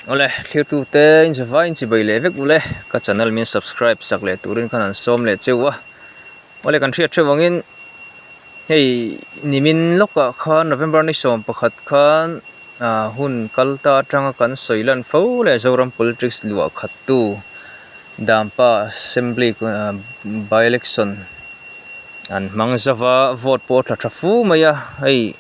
Ole clear tu te in survive in chibai levek ule ka channel min subscribe sakle turin kan som le chewa ole kan thria thewangin hei nimin loka khan November ni som pakhat khan hun kalta tanga kan soilan fo le zoram politics lua khattu Dampa assembly by election an mangzawa vote po thafu maya hei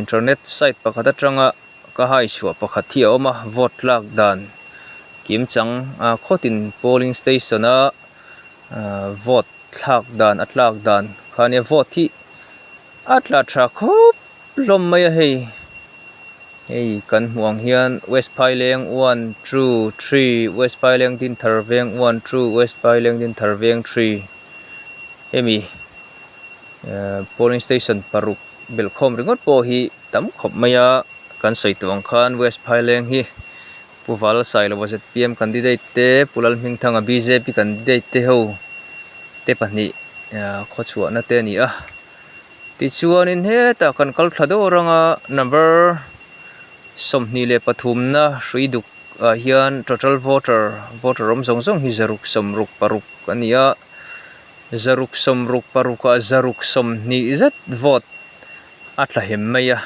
internet site pakhat atanga ka hai chua pakhathia oma vote tlak dan kim chang khotin polling station a vote tlak dan atlak dan khania vote hi atla tha khop lom maya hei kan muang hian West Paileng 1 2 3 West Paileng din tharveng 1 2 West Paileng din tharveng 3 hemi polling station paruk belkhom ringot po hi tam khop maya kan soituang khan West Paileng hi puwal sai lo was PM candidate te pulal ming thanga BJP candidate te ho te pani khochua na te ni a ti chuan in he ta kan kal thado ranga number somni le pathum na hruiduk hian total voter om zong hi zaruk somruk paruk ania zaruk somruk paruka zaruk somni zat vote atla hemmaya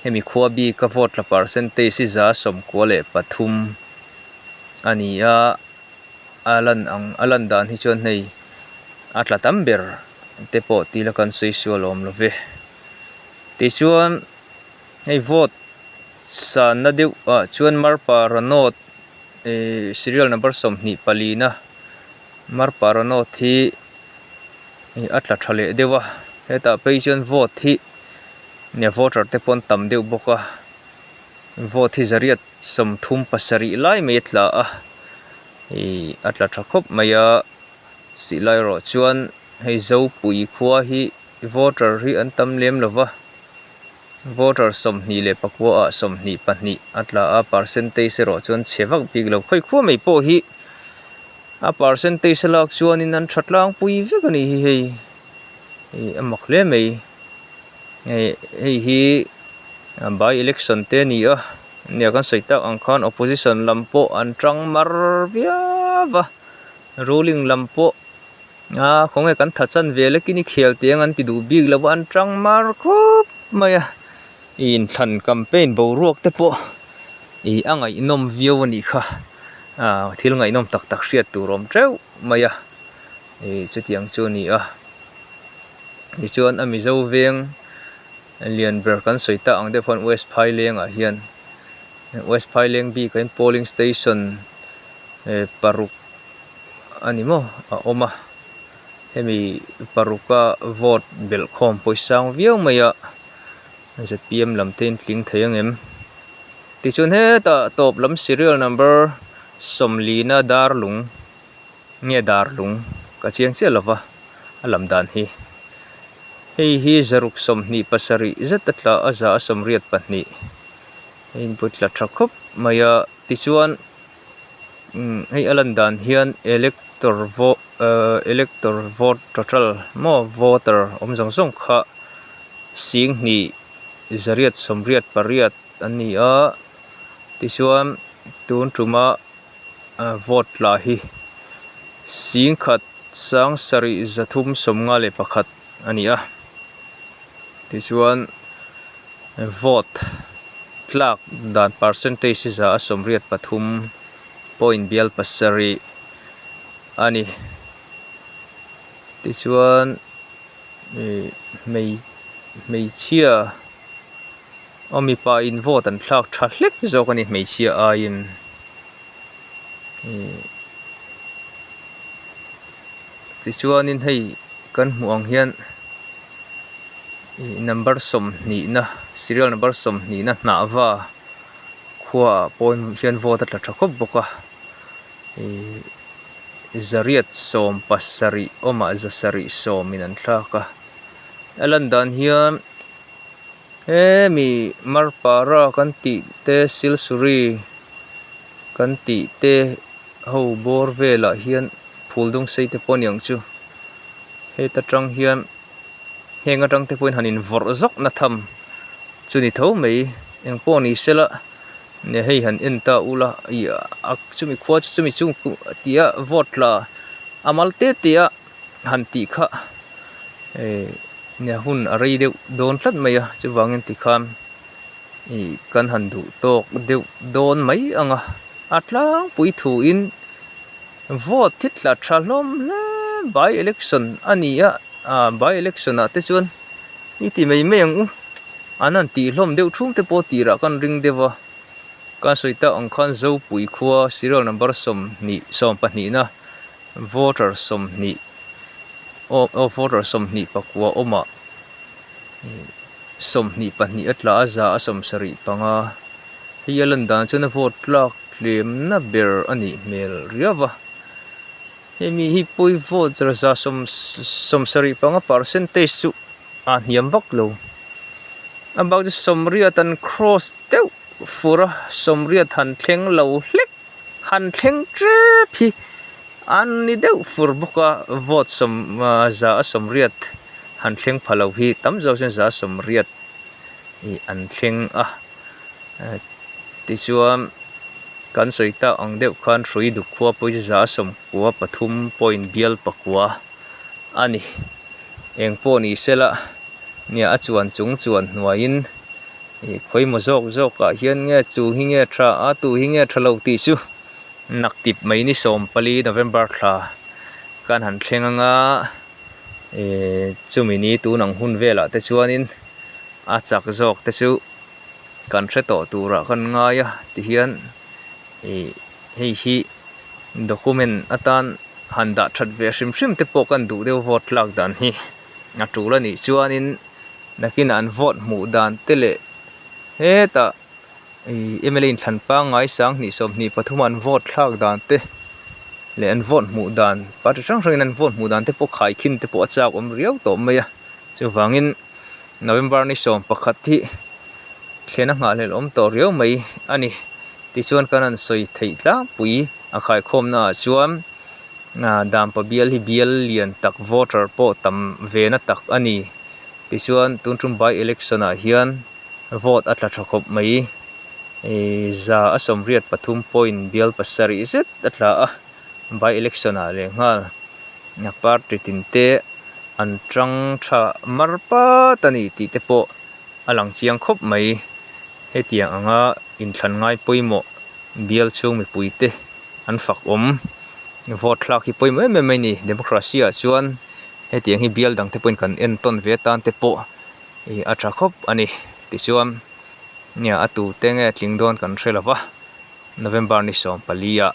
hemi khuabi ka vote la percentage si za som kwale pathum ania alan dan hi chon nei atla tamber tepo tila kan social om love ti chuan hei vote sa na deu chuan marpa ranot serial number som ni palina marpa ranot hi atla thale dewa heta patient vote hi ne voter te pon tam deu boka vote hi zariat som thum pasari lai metla atla thakop maya si lai ro chuan hei zo pui khua hi voter hi an tam lem lova voter som ni le pakwa som ni pahni atla a percentage ro chuan chewak big lo khoi khua mei po hi a percentage lak chuan in an thatlang pui vek ani hei amak le mei hi by election te ni a nia kan soita ang khan opposition lampo an tang mar viava ruling lampo khonge kan thachan vele kini khel tiang an ti du big lo an tang mar khop maya in than campaign bo ruak te po angai nom view ani kha thil ngai nom tak tak hriat turom treu maya chutiang chu ni ni chuan ami zo veng lian ber kan soita ang de phon West Paileng hian West Paileng bi kan polling station paruk animo oma hemi paruka vote belkhom poisang viau maya ZPM lamten tling thayangem ti chun he ta top lam serial number somlina darlung nge darlung ka chiang che lova alam dan hi hei zaruk somni pasari zatatla aza somriat pahni input la thakop maya ti chuan hei alan dan hian elector vote total mo voter om zong kha sing ni zariat somriat pariat ani ti chuan tun tuma vote la hi sing khat sang sari zathum somnga le pakhat ani ti chuan vote tlak dan percentage za somriat pathum point bial pasari ani ti chuan mei chia omi pa in vote an thlak thalek zo kani mei chia in ti chuan in hei kan muang hian number som ni na serial number som ni na hnawa khua point hian vote atla thakop boka zariat som pasari oma zasari som in an thlaka alan dan hian mi marpara kan ti te silsuri kan ti te ho bor vela hian phuldung sei te poniang chu he ta tang hian henga tang te poin hanin vor zok na tham chuni tho mei eng poni sela nè hei han enta ula ia ak chumi khwa chumi chung tia vote la amal te tia han ti kha nè hun arei deuh don tlat mai a chuwangin ti kham kan han du tok deuh don mai anga atlang pui thu in vote thitla thalom la by election ania by election a te chuan ti mai mai ang anan ti hlom deuh thum te po tira kan ring dewa kan soita ang khan zo pui khua serial number som pahni na voter som ni o voter som ni pakwa oma som ni pahni atla aza asom sari panga hialan dan chuna vote tlak claim na ber ani mel riawa hemi hi pui vote za som sari panga percentage su niam vak lo about the somriat and cross deuh fura somriat han thleng lo hlek han thleng trep hi an ni deuh fur boka vote za somriat han thleng phalo hi tam zo sen za somriat i an thleng ti chuan kan soita ang deuh khan thrui du khwa poi za som kwa pathum point bial pakwa ani engpo ni sela nia achuan chung chuan hnuain khoi mo zok ka hian nge chu hi nge tha a tu hi nge thalo ti chu naktip mai ni som pali November thla kan han thlenganga chumini tu nang hun vela te chuanin a chak zok te chu kan threto tura kan ngaya ti hian hei hi document atan handa that ve shrim te po kan du deuh vote lak dan hi atula ni chuanin nakin an vote mu dan tele heta MLA in thlan pa ngai sang ni som ni pathum an vote thlak dan te le an vote mu dan pa sang an vote mu dan te po khai khin te po achak om riau to maya chuwangin November ni som pakhat thi thlena nga le om to riau mai ani ti chuan kanan soi thei tla pui a khai khom na chuan Dampa bial hi bial lian tak voter po tam ve na tak ani ti chuan tuntrum by election a hian vote atla thakop mai za asom riat pathum point bial pasari zet atla by election a le ngal na party tinte an tang tha marpa tani ti te po alang chiang khop mai hetiang anga in thlan ngai poimo bial chung mi puite an fak om vote thlak hi poimo mai ni democracy a chuan hetiang hi bial dang te point kan en ton ve tan te po atra khop ani ti chuan nia atu tenge tlingdon kan threlawa November ni som palia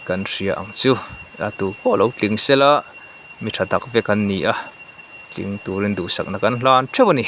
kan ria ang chu atu polo tling sela mi thatak ve kan ni a tling turin du sak na kan hlan thewani